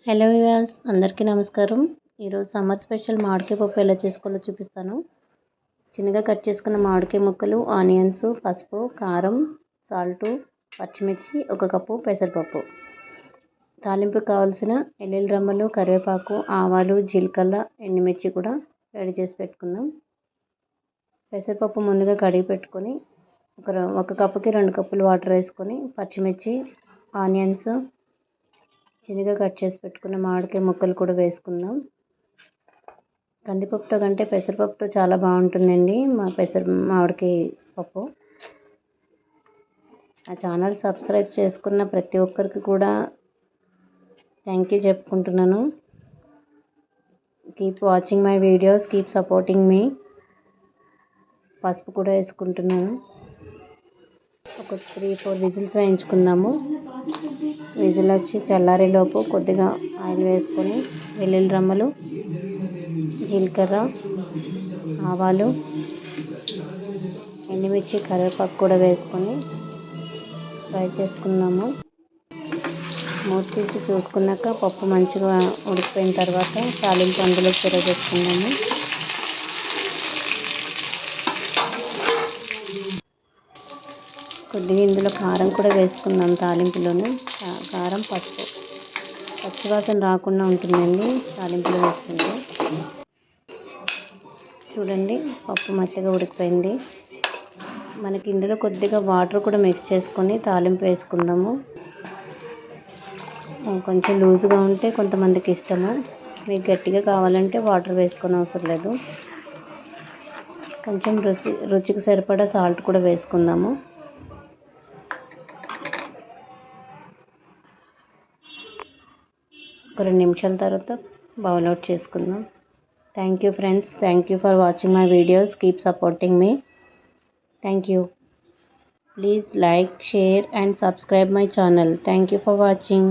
Hello viewers, అందరికీ నమస్కారం. ఈరోజు సమ్మర్ స్పెషల్ మామిడికాయ పప్పు ఎలా చేసుకోవాలో చూపిస్తాను. చిన్నగా కట్ చేసుకున్న మామిడికాయ ముక్కలు, ఆనియన్స్, పసుపు, కారం, సాల్టు, పచ్చిమిర్చి, 1 కప్పు పెసరపప్పు. తాలింపుకి కావాల్సిన ఎల్లుల్లి రెమ్మలు, కరివేపాకు, ఆవాలు, జీలకర్ర, ఎండుమిర్చి కూడా రెడీ చేసి పెట్టుకుందాం. పెసరపప్పు ముందుగా కడిగి పెట్టుకొని ఒక కప్పుకి 2 కప్పులు వాటర్ వేసుకొని పచ్చిమిర్చి, ఆనియన్స్, చిన్నగా కట్ చేసి పెట్టుకున్న మామిడికాయ ముక్కలు కూడా వేసుకుందాం. కందిపప్పుతో కంటే పెసరపప్పుతో చాలా బాగుంటుందండి మామిడికాయ పప్పు. ఆ ఛానల్ సబ్స్క్రైబ్ చేసుకున్న ప్రతి ఒక్కరికి కూడా థ్యాంక్ యూ చెప్పుకుంటున్నాను. Keep watching my videos, keep supporting me. పసుపు కూడా వేసుకుంటున్నాను. ఒక 3-4 విజిల్స్ వేయించుకుందాము. విజిల్ వచ్చి చల్లారేలోపు కొద్దిగా ఆయిల్ వేసుకొని వెల్లుల్లి రెమ్మలు, జీలకర్ర, ఆవాలు, ఎండుమిర్చి, కరివేపాకు కూడా వేసుకొని ఫ్రై చేసుకుందాము. మూత తీసి చూసుకున్నాక పప్పు మంచిగా ఉడికిపోయిన తర్వాత తాలింపు అందులో చేసుకుందాము. కొద్దిగా ఇందులో కారం కూడా వేసుకుందాం. తాలింపులోనే కారం, పసుపు పచ్చివాసన రాకుండా ఉంటుందండి తాలింపులో వేసుకుంటే. చూడండి, పప్పు మెత్తగా ఉడికిపోయింది. మనకి ఇందులో కొద్దిగా వాటర్ కూడా మిక్స్ చేసుకొని తాలింపు వేసుకుందాము. కొంచెం లూజ్గా ఉంటే కొంతమందికి ఇష్టము, మీకు గట్టిగా కావాలంటే వాటర్ వేసుకొని అవసరం లేదు. కొంచెం రుచికి సరిపడా సాల్ట్ కూడా వేసుకుందాము. ఒక 2 నిమిషాల తర్వాత బౌల్ అవుట్ చేసుకుందాం. Thank you friends. Thank you for watching my videos. Keep supporting me. Thank you. Please like, share and subscribe my channel. Thank you for watching.